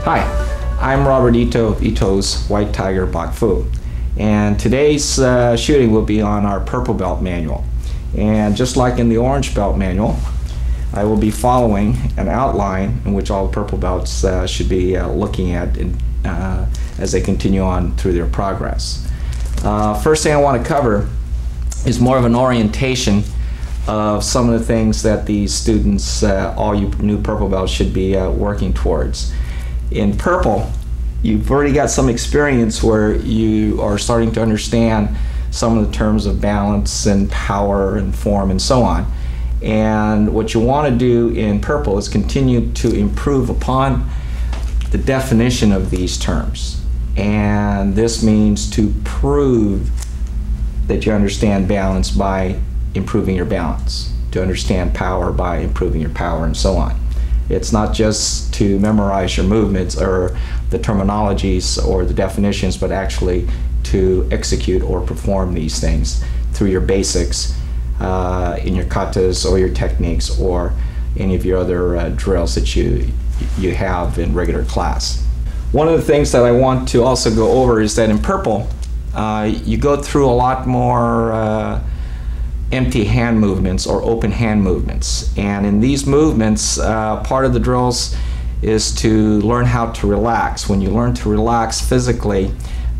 Hi, I'm Robert Ito of Ito's White Tiger Bok Fu, and today's shooting will be on our purple belt manual. And just like in the orange belt manual, I will be following an outline in which all the purple belts should be looking at as they continue on through their progress. First thing I want to cover is more of an orientation of some of the things that these students, all you new purple belts, should be working towards. In purple, you've already got some experience where you are starting to understand some of the terms of balance and power and form and so on. And what you want to do in purple is continue to improve upon the definition of these terms. And this means to prove that you understand balance by improving your balance, to understand power by improving your power, and so on. It's not just to memorize your movements or the terminologies or the definitions, but actually to execute or perform these things through your basics in your katas or your techniques or any of your other drills that you have in regular class. One of the things that I want to also go over is that in purple, you go through a lot more empty hand movements or open hand movements. And in these movements, part of the drills is to learn how to relax. When you learn to relax physically,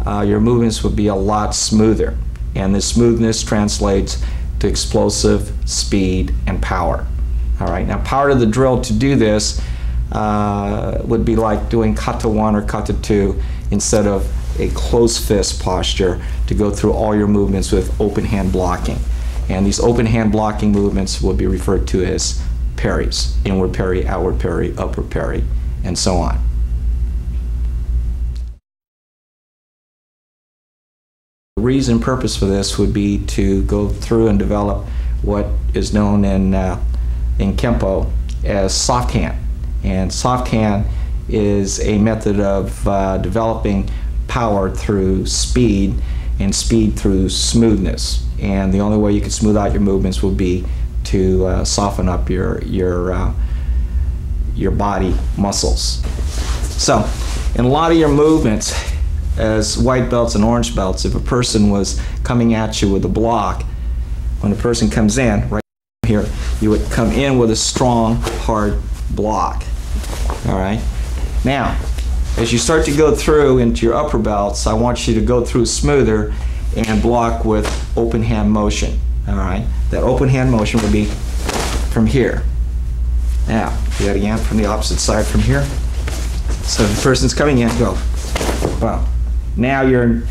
your movements would be a lot smoother. And this smoothness translates to explosive speed and power. All right, now part of the drill to do this would be like doing kata 1 or kata 2 instead of a closed fist posture, to go through all your movements with open hand blocking. And these open hand blocking movements will be referred to as parries: inward parry, outward parry, upward parry, and so on. The reason and purpose for this would be to go through and develop what is known in Kempo as soft hand. And soft hand is a method of developing power through speed and speed through smoothness. And the only way you can smooth out your movements will be to soften up your body muscles. So in a lot of your movements as white belts and orange belts, if a person was coming at you with a block, when a person comes in right here, you would come in with a strong, hard block. All right. Now, as you start to go through into your upper belts, I want you to go through smoother and block with open hand motion. All right. That open hand motion would be from here. Now, do that again from the opposite side from here. So if the person's coming in, go. Wow. Now you're in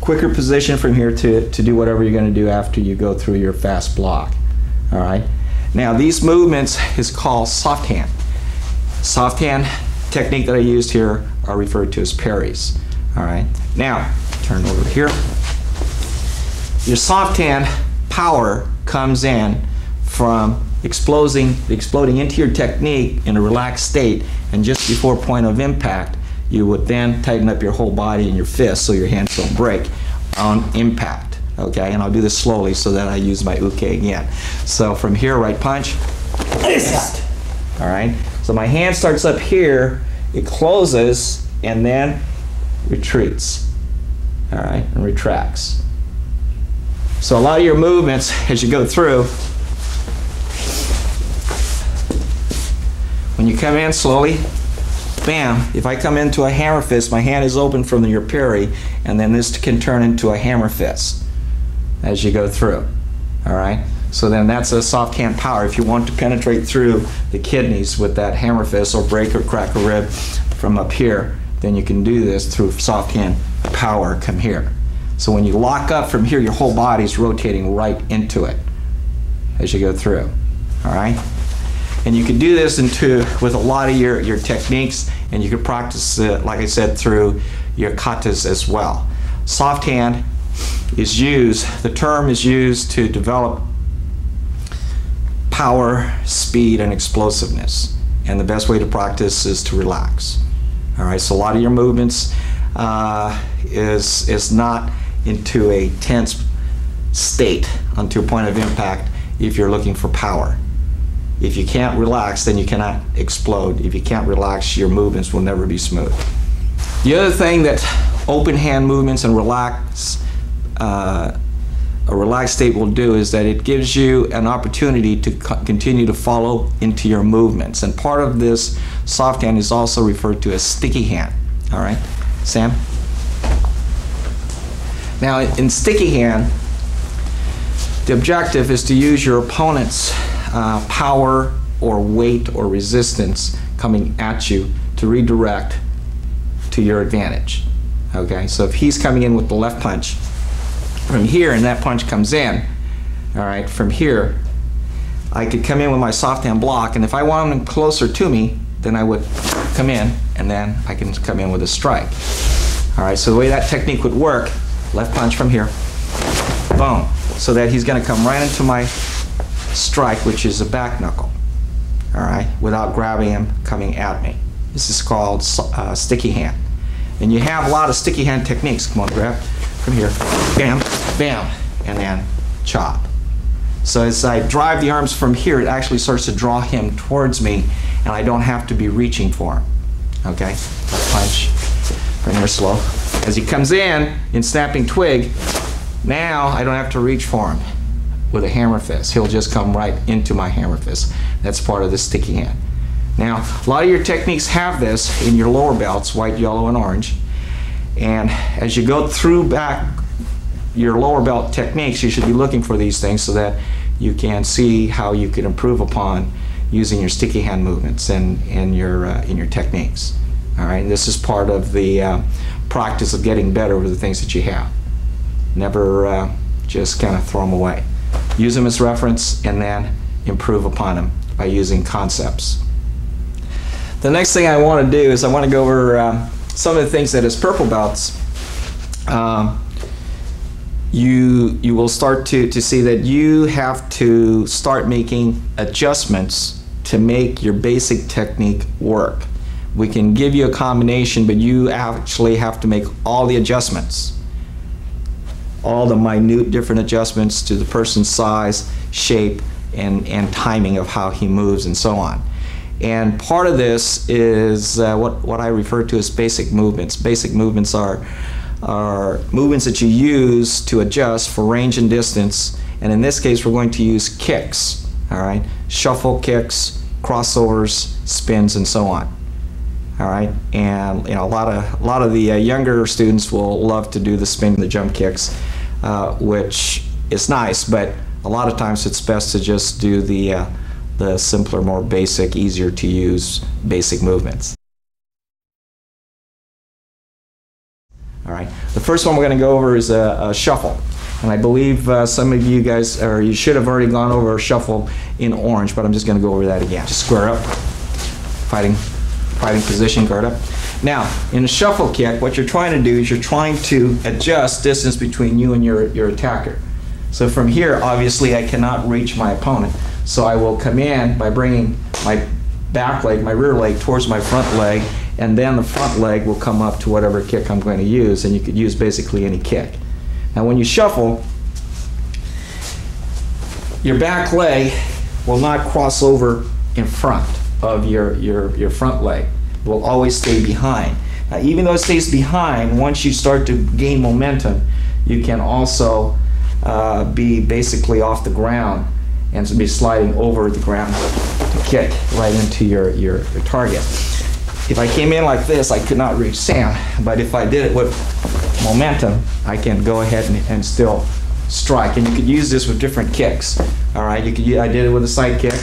quicker position from here to do whatever you're going to do after you go through your fast block. All right. Now these movements is called soft hand. Soft hand technique that I used here are referred to as parries. All right. Now turn over here. Your soft hand power comes in from exploding into your technique in a relaxed state, and just before point of impact, you would then tighten up your whole body and your fists so your hands don't break on impact. Okay, and I'll do this slowly so that I use my uke again. So from here, right punch. All right. So my hand starts up here, it closes, and then retreats. All right, and retracts. So a lot of your movements as you go through, when you come in slowly, bam, if I come into a hammer fist, my hand is open from your parry, and then this can turn into a hammer fist as you go through. All right, so then that's a soft hand power. If you want to penetrate through the kidneys with that hammer fist or break or crack a rib from up here, then you can do this through soft hand power. Come here. So when you lock up from here, your whole body's rotating right into it as you go through. All right. And you can do this with a lot of your techniques, and you can practice it, like I said, through your katas as well. Soft hand is used, the term is used to develop power, speed, and explosiveness. And the best way to practice is to relax. All right, so a lot of your movements is not into a tense state until point of impact if you're looking for power. If you can't relax, then you cannot explode. If you can't relax, your movements will never be smooth. The other thing that open hand movements and a relaxed state will do is that it gives you an opportunity to continue to follow into your movements. And part of this soft hand is also referred to as sticky hand. All right, Sam? Now, in sticky hand, the objective is to use your opponent's power or weight or resistance coming at you to redirect to your advantage. Okay, so if he's coming in with the left punch from here and that punch comes in, all right, from here, I could come in with my soft hand block, and if I want him closer to me, then I would come in and then I can come in with a strike. All right, so the way that technique would work, left punch from here, boom, so that he's going to come right into my strike, which is a back knuckle, all right, without grabbing him coming at me. This is called sticky hand. And you have a lot of sticky hand techniques. Come on, grab from here, bam, bam, and then chop. So as I drive the arms from here, it actually starts to draw him towards me, and I don't have to be reaching for him. Okay, punch from here slow. As he comes in snapping twig, now I don't have to reach for him with a hammer fist. He'll just come right into my hammer fist. That's part of the sticky hand. Now, a lot of your techniques have this in your lower belts, white, yellow, and orange. And as you go through back your lower belt techniques, you should be looking for these things so that you can see how you can improve upon using your sticky hand movements in your techniques. All right, and this is part of the practice of getting better with the things that you have. Never just kind of throw them away. Use them as reference and then improve upon them by using concepts. The next thing I want to do is I want to go over some of the things that as purple belts you will start to see that you have to start making adjustments to make your basic technique work. We can give you a combination, but you actually have to make all the adjustments, all the minute different adjustments to the person's size, shape, and timing of how he moves and so on. And part of this is what I refer to as basic movements. Basic movements are movements that you use to adjust for range and distance. And in this case, we're going to use kicks. All right, shuffle kicks, crossovers, spins, and so on. All right, and you know, a lot of the younger students will love to do the spin and the jump kicks, which is nice, but a lot of times it's best to just do the simpler, more basic, easier to use basic movements. All right, the first one we're going to go over is a shuffle. And I believe some of you guys, or you should have already gone over a shuffle in orange, but I'm just going to go over that again. Just square up, fighting position, guard up. Now, in a shuffle kick, what you're trying to do is you're trying to adjust distance between you and your attacker. So from here, obviously, I cannot reach my opponent. So I will come in by bringing my back leg, my rear leg, towards my front leg, and then the front leg will come up to whatever kick I'm going to use, and you could use basically any kick. Now when you shuffle, your back leg will not cross over in front of your front leg. It will always stay behind. Now even though it stays behind, once you start to gain momentum, you can also be basically off the ground and be sliding over the ground to kick right into your target. If I came in like this, I could not reach Sam, but if I did it with momentum, I can go ahead and still strike. And you could use this with different kicks. All right, I did it with a side kick.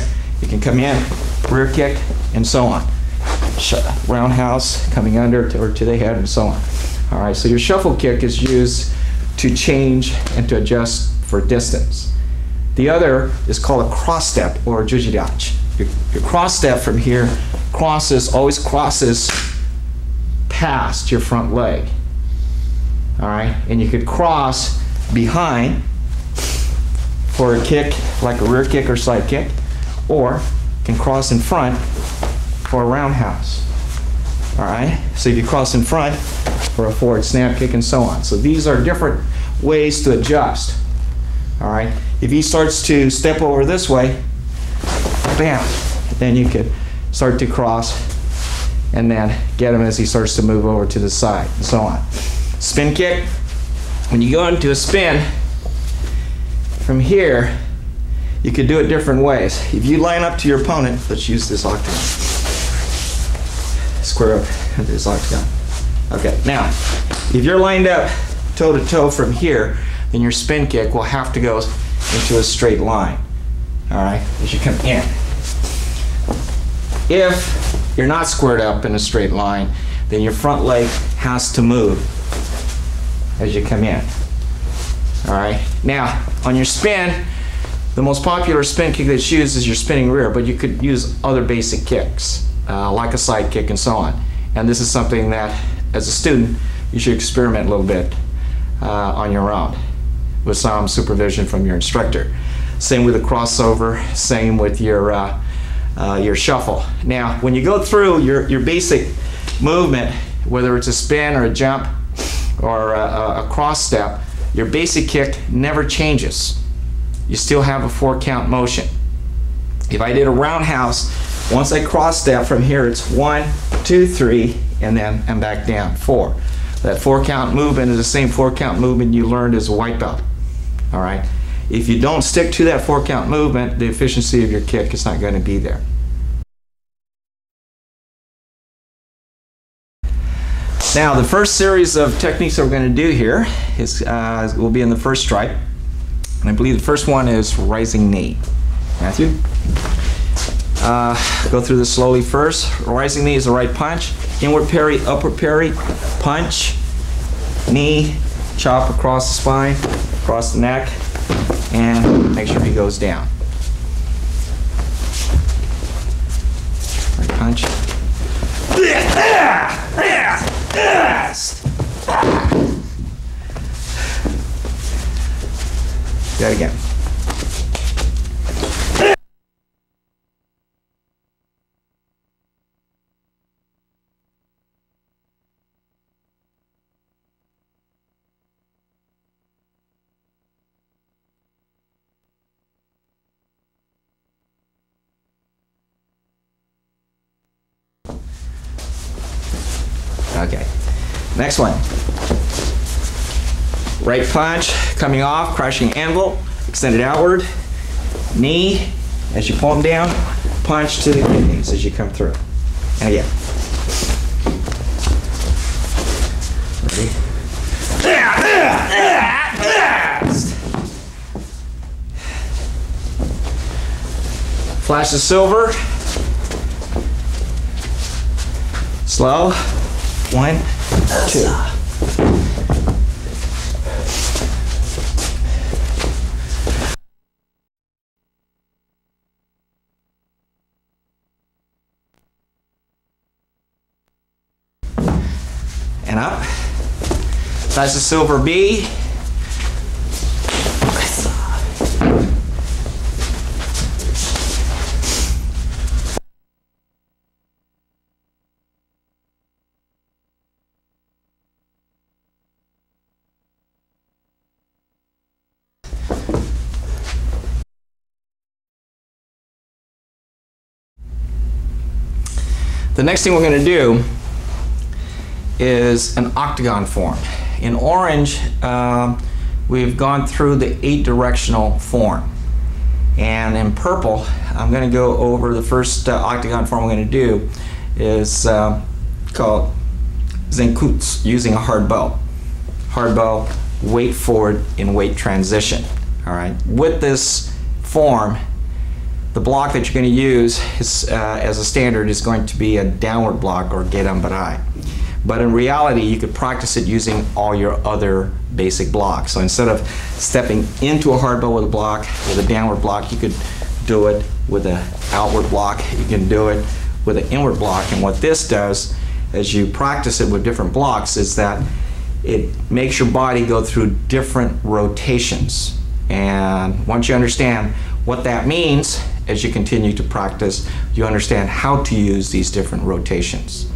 You can come in, rear kick, and so on. Roundhouse, coming under or to the head, and so on. All right, so your shuffle kick is used to change and to adjust for distance. The other is called a cross step or jujidachi. Your cross step from here always crosses past your front leg. All right, and you could cross behind for a kick, like a rear kick or side kick, or can cross in front for a roundhouse. All right, so you can cross in front for a forward snap kick and so on. So these are different ways to adjust. All right, if he starts to step over this way, bam. Then you could start to cross and then get him as he starts to move over to the side and so on. Spin kick. When you go into a spin, from here, you could do it different ways. If you line up to your opponent, let's use this octagon. Square up this octagon. Okay, now, if you're lined up toe to toe from here, then your spin kick will have to go into a straight line. All right, as you come in. If you're not squared up in a straight line, then your front leg has to move as you come in. All right, now on your spin, the most popular spin kick that's used is your spinning rear, but you could use other basic kicks, like a side kick and so on. And this is something that, as a student, you should experiment a little bit on your own with some supervision from your instructor. Same with the crossover, same with your shuffle. Now, when you go through your basic movement, whether it's a spin or a jump or a cross step, your basic kick never changes. You still have a 4-count motion. If I did a roundhouse, once I cross step from here, it's 1, 2, 3, and then I'm back down, 4. That 4-count movement is the same 4-count movement you learned as a white belt. All right. If you don't stick to that 4-count movement, the efficiency of your kick is not going to be there. Now, the first series of techniques that we're going to do here will be in the first stripe. And I believe the first one is rising knee. Matthew? Go through this slowly first. Rising knee is the right punch. Inward parry, upward parry, punch, knee, chop across the spine, across the neck, and make sure he goes down. Right punch. Do that again. Okay, next one. Right punch, coming off, crushing anvil, extended outward, knee, as you pull them down, punch to the kidneys as you come through. And again. Ready? Flash of silver. Slow. 1, 2. And up. That's a silver B. The next thing we're going to do is an octagon form. In orange, we've gone through the 8-directional form. And in purple, I'm going to go over the first octagon form we're going to do is called Zenkutsu, using a hard bow. Hard bow, weight forward in weight transition. All right. With this form, the block that you're going to use is, as a standard, is going to be a downward block or gerambarai. But in reality, you could practice it using all your other basic blocks. So instead of stepping into a hard bow with a block, with a downward block, you could do it with an outward block. You can do it with an inward block. And what this does, as you practice it with different blocks, is that it makes your body go through different rotations. And once you understand what that means, as you continue to practice, you understand how to use these different rotations.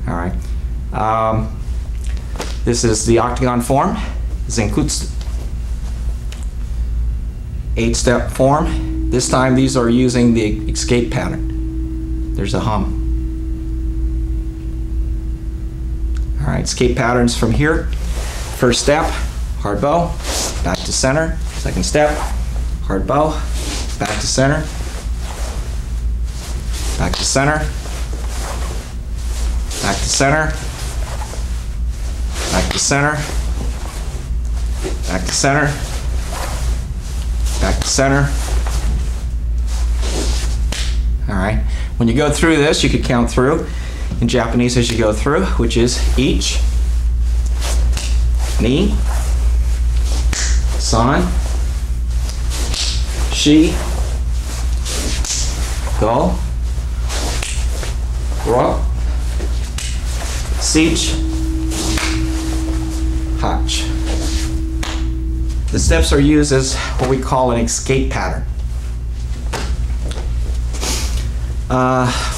All right. This is the octagon form, Zenkutsu. 8-step form. This time these are using the escape pattern. There's a hum. All right, escape patterns from here. First step, hard bow, back to center. Second step, hard bow, back to center, back to center, back to center, back to center, back to center, back to center. All right, when you go through this, you could count through in Japanese as you go through, which is ichi, ni, san, shi, go, ro, sich, hach. The steps are used as what we call an escape pattern.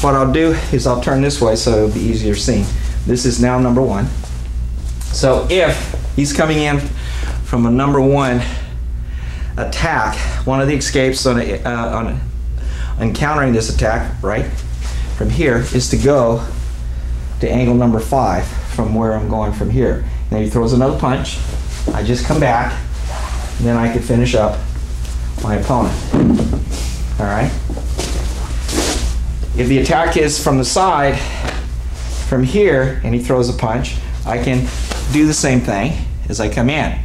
What I'll do is I'll turn this way so it'll be easier seeing. This is now number 1. So if he's coming in from a number 1 attack, one of the escapes on encountering this attack, right, from here is to go to angle number 5 from where I'm going from here. Now he throws another punch, I just come back, and then I can finish up my opponent. All right? If the attack is from the side, from here, and he throws a punch, I can do the same thing as I come in.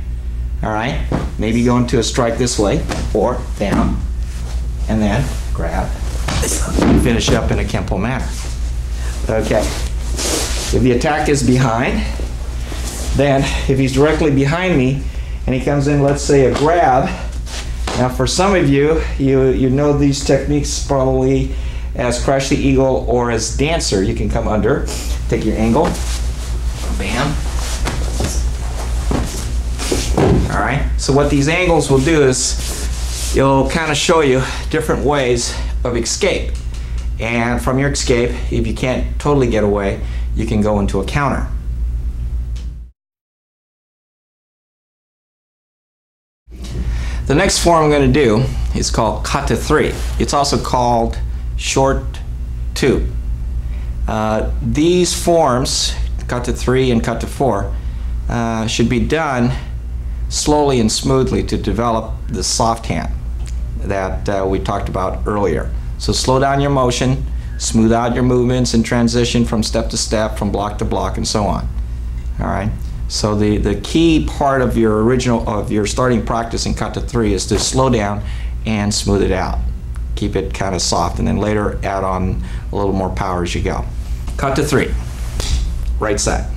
All right? Maybe go into a strike this way, or down, and then grab, and finish up in a Kempo manner. Okay. If the attack is behind, then if he's directly behind me, and he comes in, let's say, a grab. Now, for some of you, you know these techniques probably as Crush the Eagle or as Dancer. You can come under, take your angle, bam. All right, so what these angles will do is it'll kind of show you different ways of escape. And from your escape, if you can't totally get away, you can go into a counter. The next form I'm going to do is called kata 3. It's also called short 2. These forms, kata 3 and kata 4, should be done slowly and smoothly to develop the soft hand that we talked about earlier. So slow down your motion, smooth out your movements and transition from step to step, from block to block, and so on. All right. So the key part of your starting practice in kata 3 is to slow down and smooth it out. Keep it kind of soft, and then later add on a little more power as you go. Kata 3, right side.